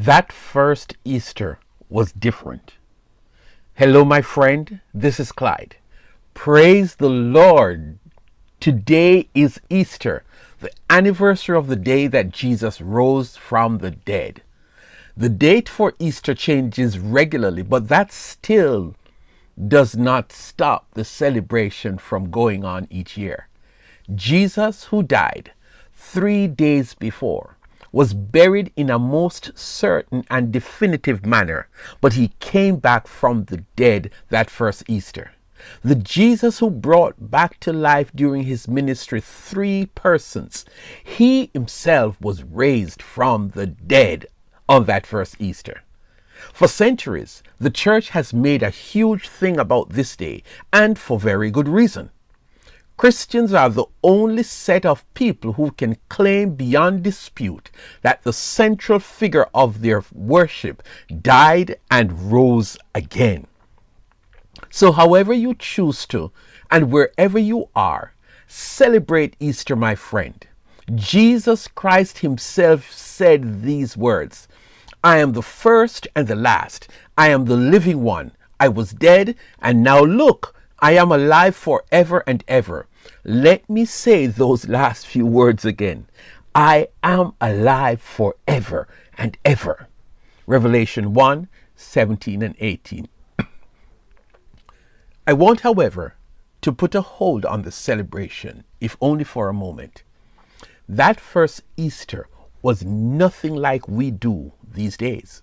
That first Easter was different. Hello, my friend. This is Clyde. Praise the Lord. Today is Easter, the anniversary of the day that Jesus rose from the dead. The date for Easter changes regularly, but that still does not stop the celebration from going on each year. Jesus, who died 3 days before, was buried in a most certain and definitive manner, but he came back from the dead that first Easter. The Jesus who brought back to life during his ministry three persons, he himself was raised from the dead on that first Easter. For centuries, the church has made a huge thing about this day, and for very good reason. Christians are the only set of people who can claim beyond dispute that the central figure of their worship died and rose again. So however you choose to, and wherever you are, celebrate Easter, my friend. Jesus Christ himself said these words, "I am the first and the last. I am the living one. I was dead, and now look, I am alive forever and ever." Let me say those last few words again. I am alive forever and ever. Revelation 1:17 and 18. I want, however, to put a hold on the celebration, if only for a moment. That first Easter was nothing like we do these days.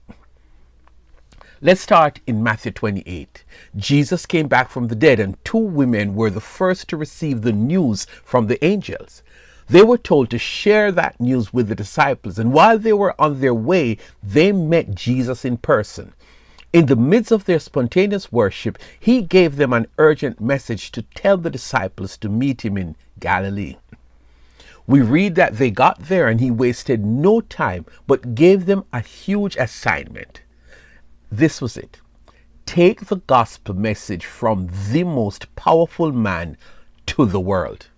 Let's start in Matthew 28. Jesus came back from the dead, and two women were the first to receive the news from the angels. They were told to share that news with the disciples, and while they were on their way, they met Jesus in person. In the midst of their spontaneous worship, he gave them an urgent message to tell the disciples to meet him in Galilee. We read that they got there and he wasted no time, but gave them a huge assignment. This was it. Take the gospel message from the most powerful man to the world.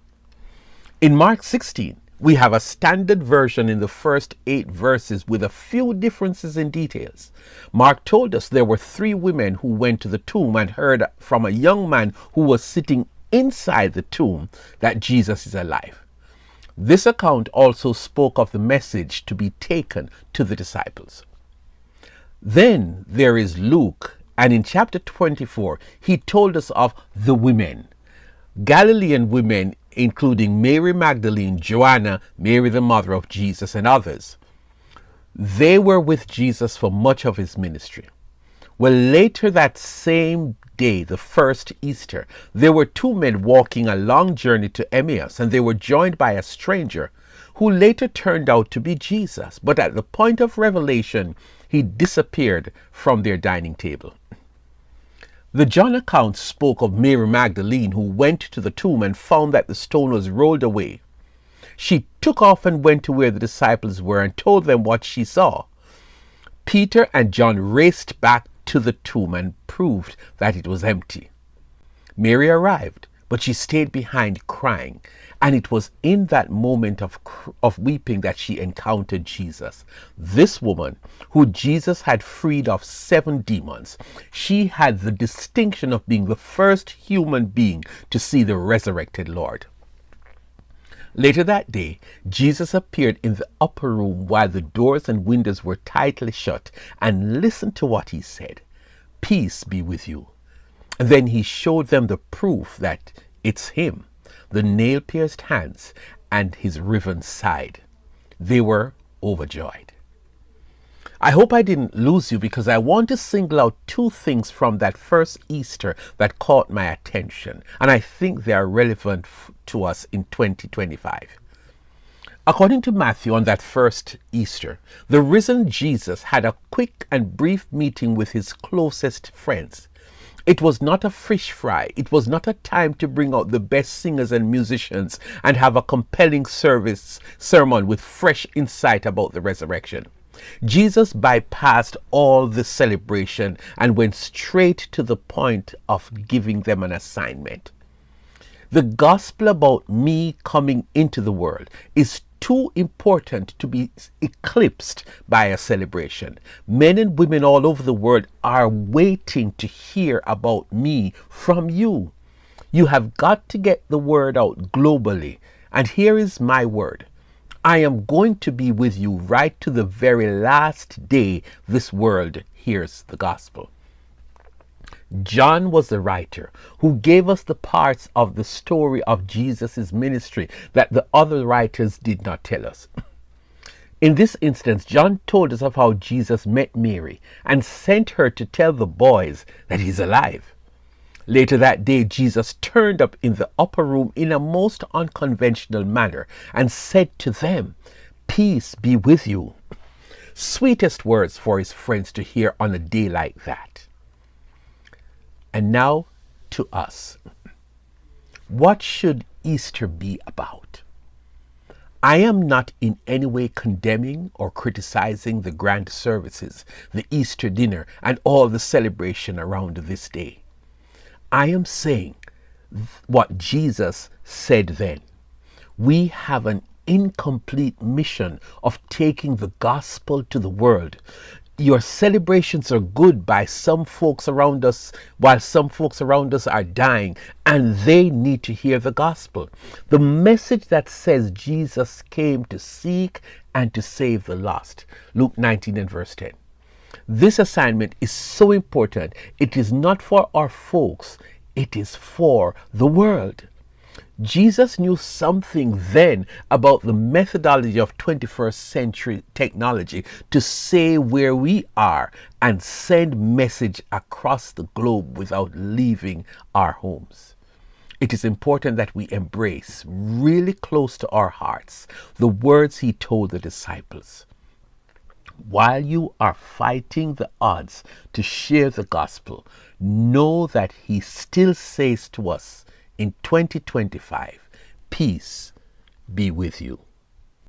In Mark 16, we have a standard version in the first 8 verses with a few differences in details. Mark told us there were 3 women who went to the tomb and heard from a young man who was sitting inside the tomb that Jesus is alive. This account also spoke of the message to be taken to the disciples. Then there is Luke, and in chapter 24, he told us of the women, Galilean women, including Mary Magdalene, Joanna, Mary the mother of Jesus, and others. They were with Jesus for much of his ministry. Well, later that same day, the first Easter, there were 2 men walking a long journey to Emmaus, and they were joined by a stranger who later turned out to be Jesus. But at the point of revelation, he disappeared from their dining table. The John account spoke of Mary Magdalene, who went to the tomb and found that the stone was rolled away. She took off and went to where the disciples were and told them what she saw. Peter and John raced back to the tomb and proved that it was empty. Mary arrived, but she stayed behind crying, and it was in that moment of weeping that she encountered Jesus. This woman, who Jesus had freed of 7 demons, she had the distinction of being the first human being to see the resurrected Lord. Later that day, Jesus appeared in the upper room while the doors and windows were tightly shut, and listened to what he said. "Peace be with you." And then he showed them the proof that it's him, the nail-pierced hands and his riven side. They were overjoyed. I hope I didn't lose you, because I want to single out 2 things from that first Easter that caught my attention, and I think they are relevant to us in 2025. According to Matthew, on that first Easter, the risen Jesus had a quick and brief meeting with his closest friends. It was not a fish fry. It was not a time to bring out the best singers and musicians and have a compelling sermon with fresh insight about the resurrection. Jesus bypassed all the celebration and went straight to the point of giving them an assignment. The gospel about me coming into the world is too important to be eclipsed by a celebration. Men and women all over the world are waiting to hear about me from you. You have got to get the word out globally. And here is my word. I am going to be with you right to the very last day this world hears the gospel. John was the writer who gave us the parts of the story of Jesus' ministry that the other writers did not tell us. In this instance, John told us of how Jesus met Mary and sent her to tell the boys that he's alive. Later that day, Jesus turned up in the upper room in a most unconventional manner and said to them, "Peace be with you." Sweetest words for his friends to hear on a day like that. And now to us. What should Easter be about? I am not in any way condemning or criticizing the grand services, the Easter dinner, and all the celebration around this day. I am saying what Jesus said then. We have an incomplete mission of taking the gospel to the world. Your celebrations are good by some folks around us, while some folks around us are dying, and they need to hear the gospel. The message that says Jesus came to seek and to save the lost. Luke 19 and verse 10. This assignment is so important. It is not for our folks, it is for the world. Jesus knew something then about the methodology of 21st century technology to say where we are and send message across the globe without leaving our homes. It is important that we embrace really close to our hearts the words he told the disciples. While you are fighting the odds to share the gospel, know that he still says to us, in 2025, peace be with you.